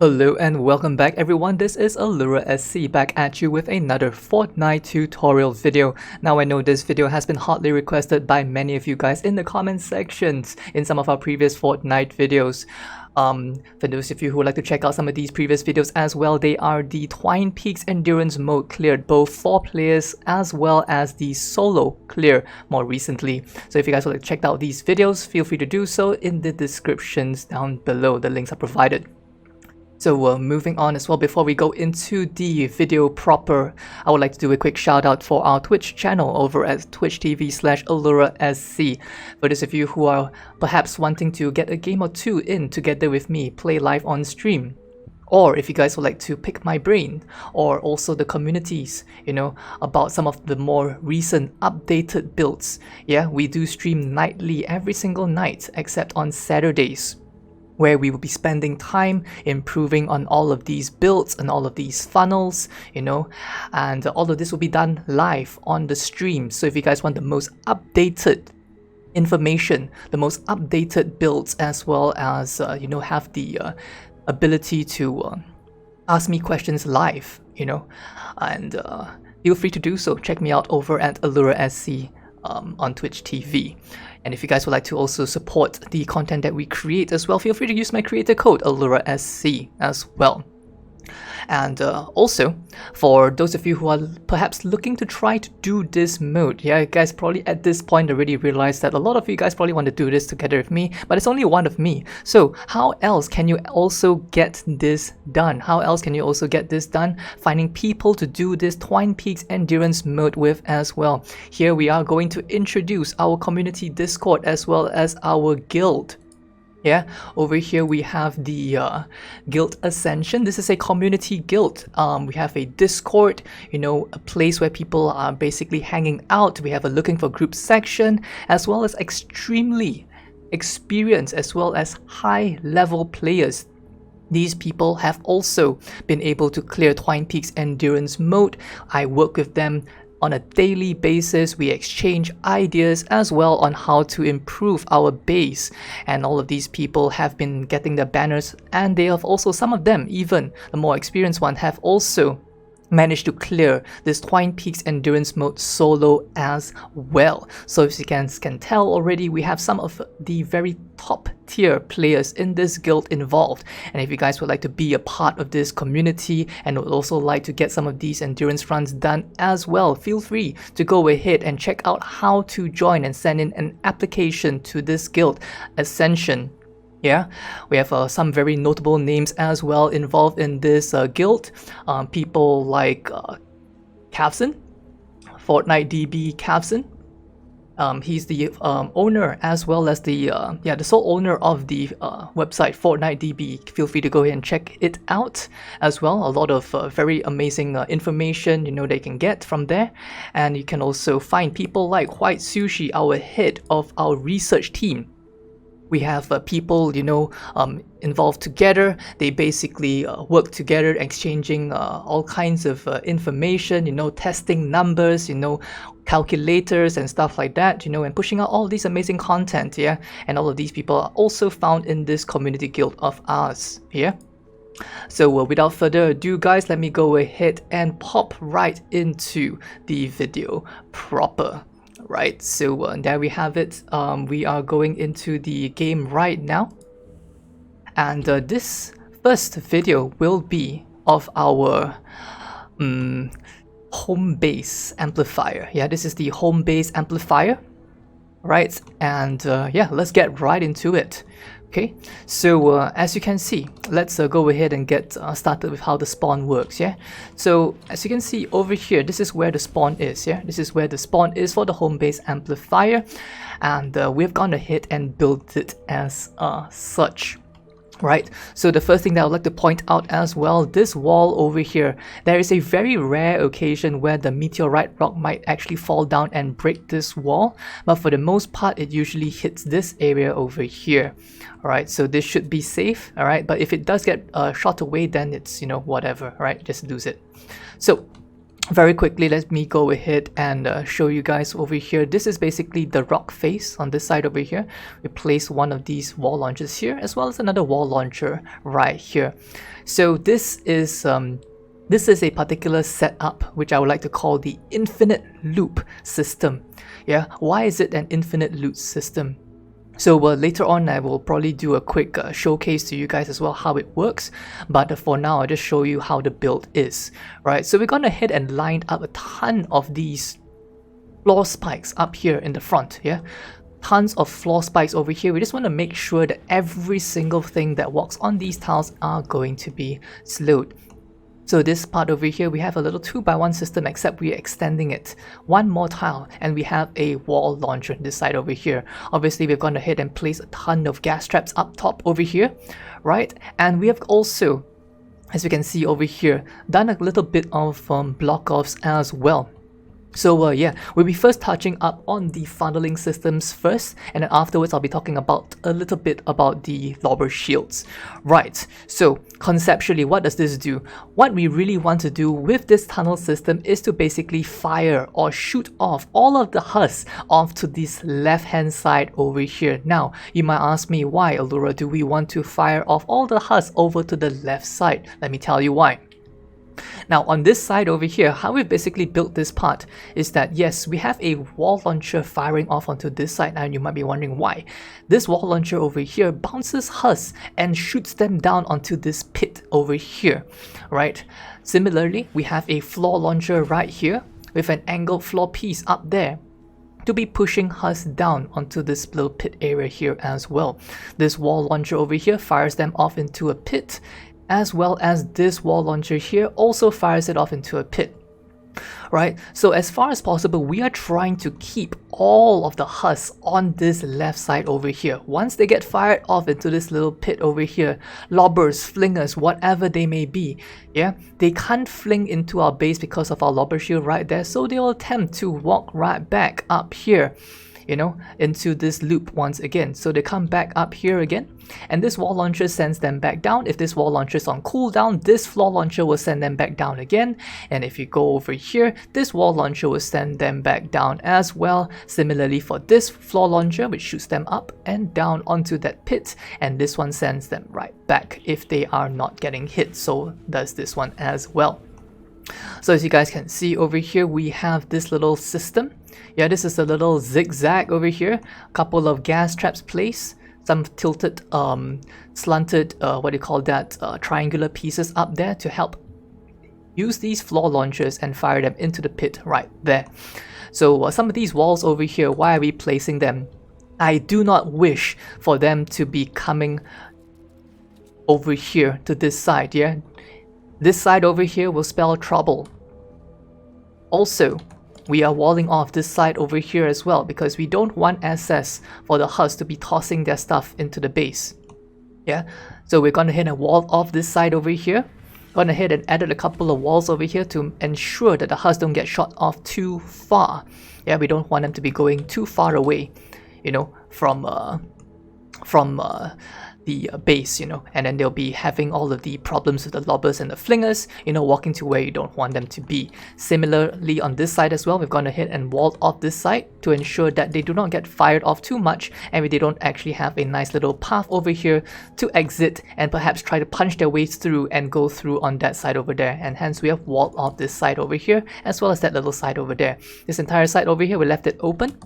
Hello and welcome back everyone, this is AlluraSC back at you with another Fortnite tutorial video. Now I know this video has been hotly requested by many of you guys in the comment sections in some of our previous Fortnite videos. For those of you who would like to check out some of these previous videos as well, they are the Twine Peaks Endurance mode cleared, both 4 players as well as the solo clear more recently. So if you guys would like to check out these videos, feel free to do so in the descriptions down below, the links are provided. So moving on as well, before we go into the video proper, I would like to do a quick shout out for our Twitch channel over at twitch.tv/AlluraSC. For those of you who are perhaps wanting to get a game or two in together with me, play live on stream, or if you guys would like to pick my brain, or also the communities, about some of the more recent updated builds. Yeah, we do stream nightly every single night except on Saturdays, where we will be spending time improving on all of these builds and all of these funnels, and all of this will be done live on the stream. So if you guys want the most updated information, the most updated builds, as well as have the ability to ask me questions live, and feel free to do so. Check me out over at AlluraSC on Twitch TV. And if you guys would like to also support the content that we create as well, feel free to use my creator code AlluraSC as well. And also, for those of you who are perhaps looking to try to do this mode, yeah, you guys probably at this point already realized that a lot of you guys probably want to do this together with me, but it's only one of me. So how else can you also get this done? Finding people to do this Twine Peaks Endurance mode with as well. Here we are going to introduce our community Discord as well as our guild. Yeah, over here we have the guild Ascension. This is a community guild. We have a Discord, a place where people are basically hanging out. We have a looking for group section, as well as extremely experienced as well as high level players. These people have also been able to clear Twine Peaks Endurance mode. I work with them on a daily basis. We exchange ideas as well on how to improve our base, and all of these people have been getting the banners, and they have also, some of them, even the more experienced one, have also managed to clear this Twine Peaks Endurance mode solo as well. So as you can tell already, we have some of the very top tier players in this guild involved. And if you guys would like to be a part of this community and would also like to get some of these endurance runs done as well, feel free to go ahead and check out how to join and send in an application to this guild Ascension. Yeah, we have some very notable names as well involved in this guild. People like CapsulezQQ, Fortnite DB Capsun. He's the owner as well as the sole owner of the website Fortnite DB. Feel free to go ahead and check it out as well. A lot of very amazing information they can get from there. And you can also find people like White Sushi, our head of our research team. We have people, involved together. They basically work together, exchanging all kinds of information, testing numbers, calculators and stuff like that, and pushing out all these amazing content, yeah. And all of these people are also found in this community guild of ours, yeah. So without further ado, guys, let me go ahead and pop right into the video proper. Right, so there we have it. We are going into the game right now, and this first video will be of our home base amplifier. Yeah, this is the home base amplifier, right? And yeah, let's get right into it. Okay, so as you can see, let's go ahead and get started with how the spawn works, yeah? So as you can see over here, this is where the spawn is, yeah? This is where the spawn is for the home base amplifier, and we've gone ahead and built it as such. Right, so the first thing that I would like to point out as well, this wall over here, there is a very rare occasion where the meteorite rock might actually fall down and break this wall, but for the most part it usually hits this area over here. Alright, so this should be safe, alright, but if it does get shot away, then it's, whatever, right, just lose it. So very quickly, let me go ahead and show you guys over here. This is basically the rock face on this side over here. We place one of these wall launchers here, as well as another wall launcher right here. So this is a particular setup which I would like to call the infinite loop system. Yeah, why is it an infinite loop system? So later on, I will probably do a quick showcase to you guys as well how it works. But for now, I'll just show you how the build is. Right, so we're gone ahead and lined up a ton of these floor spikes up here in the front. Yeah, tons of floor spikes over here. We just want to make sure that every single thing that walks on these tiles are going to be slowed. So this part over here, we have a little 2x1 system, except we're extending it one more tile, and we have a wall launcher on this side over here. Obviously, we've gone ahead and placed a ton of gas traps up top over here, right? And we have also, as you can see over here, done a little bit of block offs as well. So yeah, we'll be first touching up on the funneling systems first, and then afterwards I'll be talking about a little bit about the lobber shields. Right, so conceptually, what does this do? What we really want to do with this tunnel system is to basically fire or shoot off all of the husks off to this left hand side over here. Now, you might ask me, why, Allura, do we want to fire off all the husks over to the left side? Let me tell you why. Now on this side over here, how we've basically built this part is that yes, we have a wall launcher firing off onto this side. Now you might be wondering why. This wall launcher over here bounces husks and shoots them down onto this pit over here, right? Similarly, we have a floor launcher right here with an angled floor piece up there to be pushing husks down onto this little pit area here as well. This wall launcher over here fires them off into a pit, as well as this wall launcher here also fires it off into a pit. Right, so as far as possible, we are trying to keep all of the husks on this left side over here. Once they get fired off into this little pit over here, lobbers, flingers, whatever they may be, yeah, they can't fling into our base because of our lobber shield right there, so they'll attempt to walk right back up here, you know, into this loop once again. So they come back up here again, and this wall launcher sends them back down. If this wall launcher is on cooldown, this floor launcher will send them back down again. And if you go over here, this wall launcher will send them back down as well. Similarly for this floor launcher, which shoots them up and down onto that pit, and this one sends them right back if they are not getting hit. So does this one as well. So as you guys can see over here, we have this little system. Yeah, this is a little zigzag over here, a couple of gas traps placed, some tilted, slanted, what do you call that, triangular pieces up there to help use these floor launchers and fire them into the pit right there. So some of these walls over here, why are we placing them? I do not wish for them to be coming over here to this side, yeah? This side over here will spell trouble. Also, we are walling off this side over here as well because we don't want access for the husks to be tossing their stuff into the base. Yeah, so we're gonna ahead and wall off this side over here. Gone ahead and added a couple of walls over here to ensure that the husks don't get shot off too far. Yeah, we don't want them to be going too far away, you know, from the base, you know, and then they'll be having all of the problems with the lobbers and the flingers, you know, walking to where you don't want them to be. Similarly on this side as well, we've gone ahead and walled off this side to ensure that they do not get fired off too much, and they don't actually have a nice little path over here to exit and perhaps try to punch their ways through and go through on that side over there. And hence we have walled off this side over here as well as that little side over there. This entire side over here, we left it open.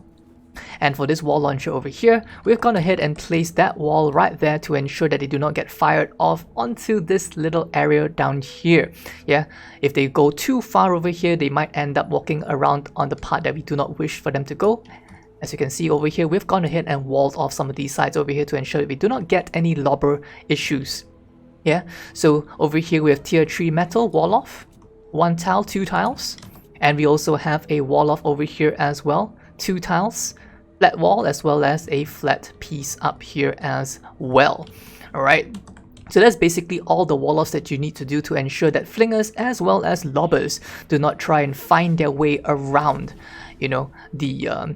And for this wall launcher over here, we've gone ahead and placed that wall right there to ensure that they do not get fired off onto this little area down here. Yeah, if they go too far over here, they might end up walking around on the part that we do not wish for them to go. As you can see over here, we've gone ahead and walled off some of these sides over here to ensure that we do not get any lobber issues. Yeah, so over here we have tier 3 metal wall off, 1 tile, 2 tiles, and we also have a wall off over here as well, 2 tiles, flat wall as well as a flat piece up here as well. Alright, so that's basically all the wall offs that you need to do to ensure that flingers as well as lobbers do not try and find their way around, you know, the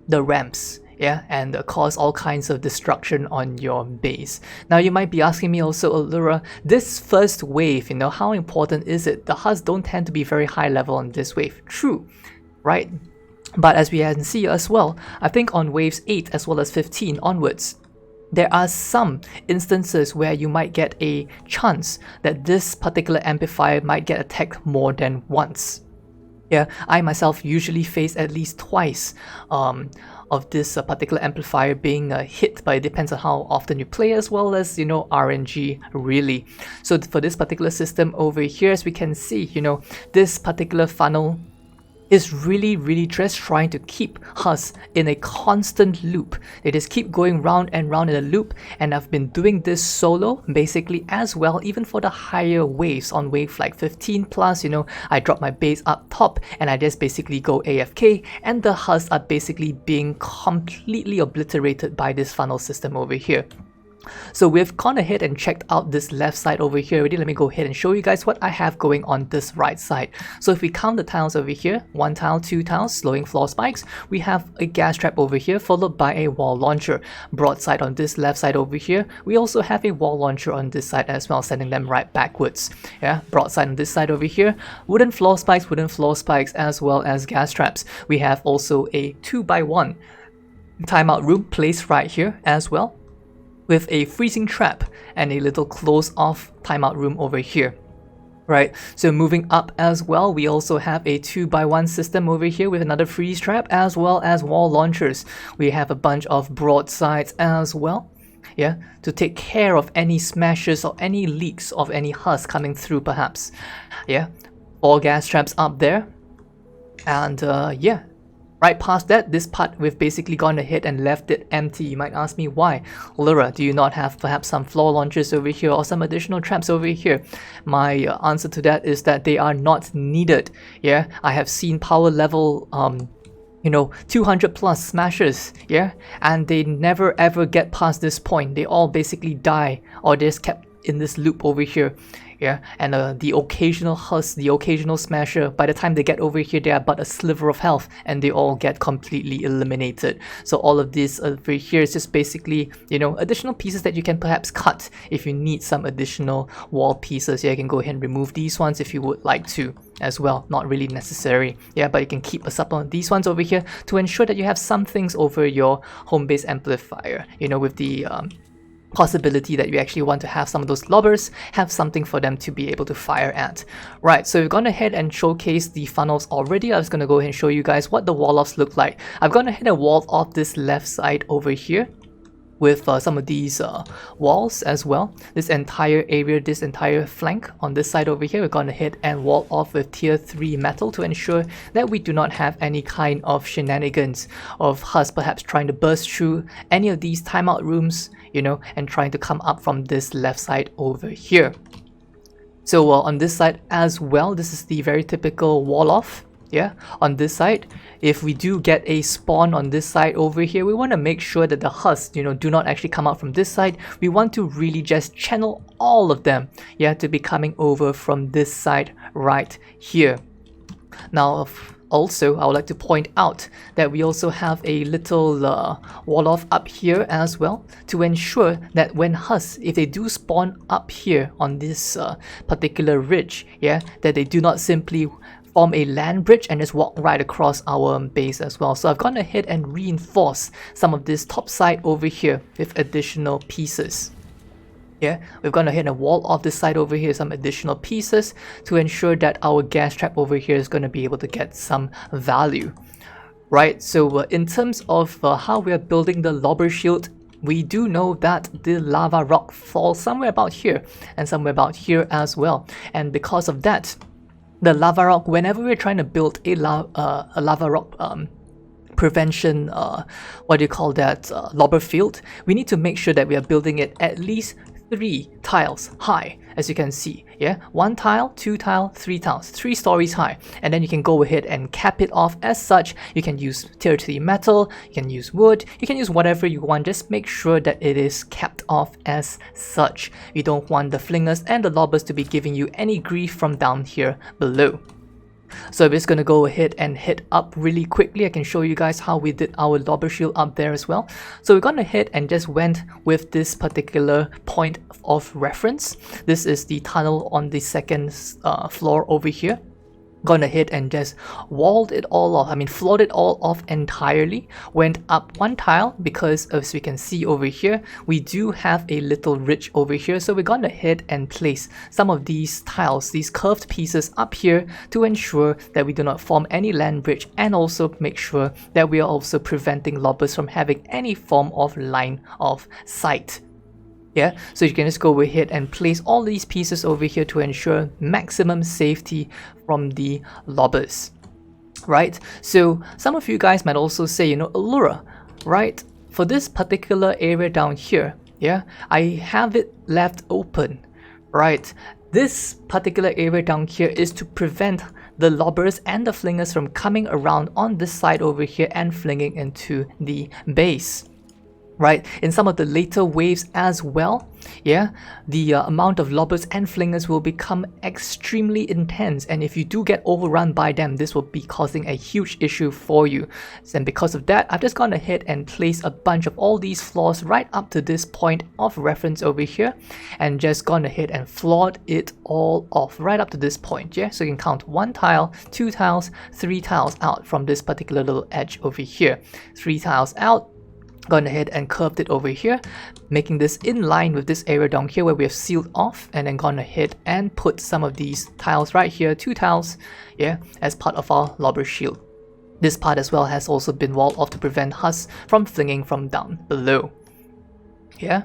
ramps yeah, and cause all kinds of destruction on your base. Now you might be asking me also, Allura, this first wave, you know, how important is it? The husks don't tend to be very high level on this wave. True, right? But as we can see as well, I think on waves 8 as well as 15 onwards, there are some instances where you might get a chance that this particular amplifier might get attacked more than once. Yeah, I myself usually face at least twice of this particular amplifier being hit, but it depends on how often you play as well as, you know, RNG really. So for this particular system over here, as we can see, you know, this particular funnel is really just trying to keep us in a constant loop. They just keep going round and round in a loop, and I've been doing this solo basically as well, even for the higher waves. On wave like 15 plus, you know, I drop my base up top and I just basically go AFK, and the husks are basically being completely obliterated by this funnel system over here. So we've gone ahead and checked out this left side over here already. Let me go ahead and show you guys what I have going on this right side. So if we count the tiles over here, 1 tile, 2 tiles, slowing floor spikes, we have a gas trap over here followed by a wall launcher. Broadside on this left side over here, we also have a wall launcher on this side as well, sending them right backwards. Yeah, broadside on this side over here, wooden floor spikes as well as gas traps. We have also a 2x1 timeout room placed right here as well, with a freezing trap and a little close off timeout room over here. Right, so moving up as well, we also have a 2x1 system over here with another freeze trap as well as wall launchers. We have a bunch of broadsides as well, yeah, to take care of any smashes or any leaks of any husks coming through perhaps. Yeah, 4 gas traps up there, and yeah, right past that, this part we've basically gone ahead and left it empty. You might ask me why. Allura, do you not have perhaps some floor launchers over here or some additional traps over here? My answer to that is that they are not needed. Yeah, I have seen power level you know, 200 plus smashes, yeah, and they never ever get past this point. They all basically die or they're just kept in this loop over here. Yeah, and the occasional husk, the occasional smasher, by the time they get over here, they are but a sliver of health and they all get completely eliminated. So all of this over here is just basically, you know, additional pieces that you can perhaps cut if you need some additional wall pieces. Yeah, you can go ahead and remove these ones if you would like to as well. Not really necessary. Yeah, but you can keep a sub on these ones over here to ensure that you have some things over your home base amplifier, you know, with the possibility that you actually want to have some of those lobbers have something for them to be able to fire at. Right, so we've gone ahead and showcased the funnels already. I was going to go ahead and show you guys what the wall-offs look like. I've gone ahead and walled off this left side over here with some of these walls as well. This entire area, this entire flank on this side over here, we've gone ahead and walled off with tier 3 metal to ensure that we do not have any kind of shenanigans of husks perhaps trying to burst through any of these timeout rooms, you know, and trying to come up from this left side over here. So on this side as well, this is the very typical wall off. Yeah, on this side, if we do get a spawn on this side over here, we want to make sure that the husks, you know, do not actually come out from this side. We want to really just channel all of them, yeah, to be coming over from this side right here. Now, also, I would like to point out that we also have a little wall off up here as well to ensure that when husks, if they do spawn up here on this particular ridge, yeah, that they do not simply form a land bridge and just walk right across our base as well. So I've gone ahead and reinforced some of this top side over here with additional pieces. Yeah, we've gone ahead and walled off this side over here some additional pieces to ensure that our gas trap over here is going to be able to get some value. Right, so in terms of how we are building the lobber shield, we do know that the lava rock falls somewhere about here and somewhere about here as well. And because of that, the lava rock, whenever we're trying to build a lava rock prevention, what do you call that, lobber field, we need to make sure that we are building it at least 3 tiles high, as you can see. Yeah, 1 tile, 2 tile, 3 tiles, 3 stories high, and then you can go ahead and cap it off as such. You can use tier 3 metal, you can use wood, you can use whatever you want. Just make sure that it is capped off as such. You don't want the flingers and the lobbers to be giving you any grief from down here below. So I'm just going to go ahead and hit up really quickly. I can show you guys how we did our lobber shield up there as well. So we're going to hit and just went with this particular point of reference. This is the tunnel on the second floor over here. Gonna hit and just walled it all off, floored it all off entirely. Went up one tile because as we can see over here, we do have a little ridge over here. So we're gonna hit and place some of these tiles, these curved pieces up here to ensure that we do not form any land bridge, and also make sure that we are also preventing lobbers from having any form of line of sight. Yeah, so you can just go ahead and place all these pieces over here to ensure maximum safety from the lobbers, right? So some of you guys might also say, you know, Allura, right? For this particular area down here, yeah, I have it left open, right? This particular area down here is to prevent the lobbers and the flingers from coming around on this side over here and flinging into the base. Right, in some of the later waves as well, yeah, the amount of lobbers and flingers will become extremely intense, and if you do get overrun by them, this will be causing a huge issue for you. And because of that, I've just gone ahead and placed a bunch of all these floors right up to this point of reference over here, and just gone ahead and floored it all off right up to this point. Yeah, so you can count 1 tile, 2 tiles, 3 tiles out from this particular little edge over here. 3 tiles out. Gone ahead and curved it over here, making this in line with this area down here where we have sealed off, and then gone ahead and put some of these tiles right here, 2 tiles, yeah, as part of our lobber shield. This part as well has also been walled off to prevent us from flinging from down below. Yeah,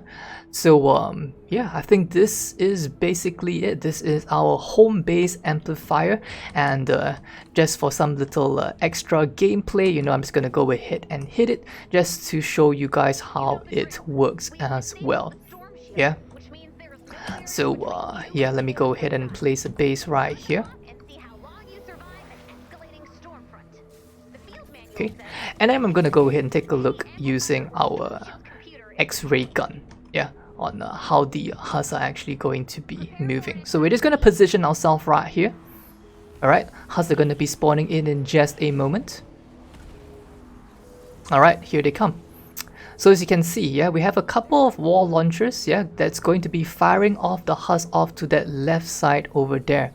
so yeah, I think this is basically it. This is our home base amplifier, and just for some little extra gameplay, you know, I'm just gonna go ahead and hit it just to show you guys how it works as well. Yeah, so yeah, let me go ahead and place a base right here. Okay, and then I'm gonna go ahead and take a look using our X-ray gun, yeah, on how the husks are actually going to be moving. So we're just going to position ourselves right here. Alright, husks are going to be spawning in just a moment. Alright, here they come. So as you can see, yeah, we have a couple of wall launchers, yeah, that's going to be firing off the husks off to that left side over there.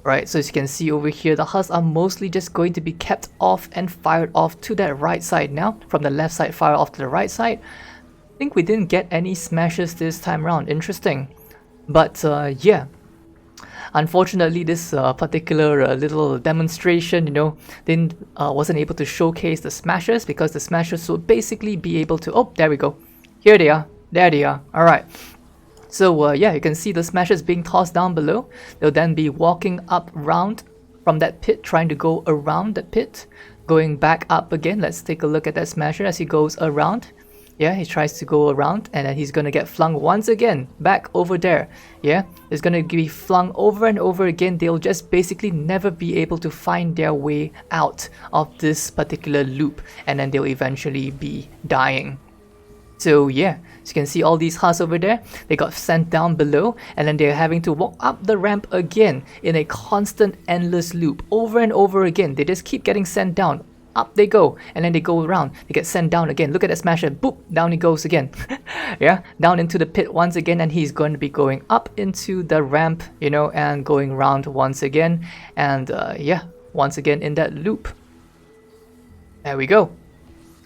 Right, so as you can see over here, the husks are mostly just going to be kept off and fired off to that right side now. From the left side, fire off to the right side. I think we didn't get any smashes this time around. Interesting. But yeah, unfortunately this particular little demonstration, you know, wasn't able to showcase the smashes, because the smashes will basically be able to, oh, there we go, here they are, there they are. All right, so yeah, you can see the smashes being tossed down below. They'll then be walking up round from that pit, trying to go around that pit, going back up again. Let's take a look at that smasher as he goes around. Yeah, he tries to go around, and then he's gonna get flung once again back over there. Yeah, it's gonna be flung over and over again. They'll just basically never be able to find their way out of this particular loop, and then they'll eventually be dying. So yeah, as you can see all these husks over there, they got sent down below, and then they're having to walk up the ramp again in a constant endless loop over and over again. They just keep getting sent down. Up they go, and then they go around, they get sent down again. Look at that smasher, boop, down he goes again. Yeah, down into the pit once again, and he's going to be going up into the ramp, you know, and going around once again, and yeah, once again in that loop. There we go,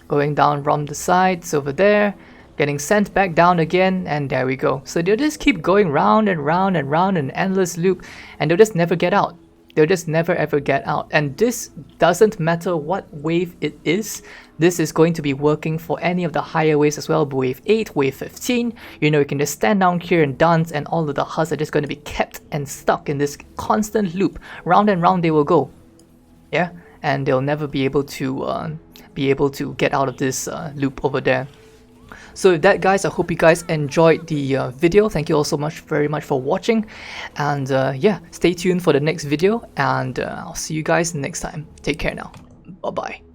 going down from the sides over there, getting sent back down again, and there we go. So they'll just keep going round and round and round in an endless loop, and they'll just never get out. They'll just never ever get out. And this doesn't matter what wave it is. This is going to be working for any of the higher waves as well. Wave 8, wave 15. You know, you can just stand down here and dance, and all of the husks are just going to be kept and stuck in this constant loop. Round and round they will go. Yeah, and they'll never be able to get out of this loop over there. So with that, guys, I hope you guys enjoyed the video. Thank you all so much, very much for watching, and yeah, stay tuned for the next video, and I'll see you guys next time. Take care now. Bye bye.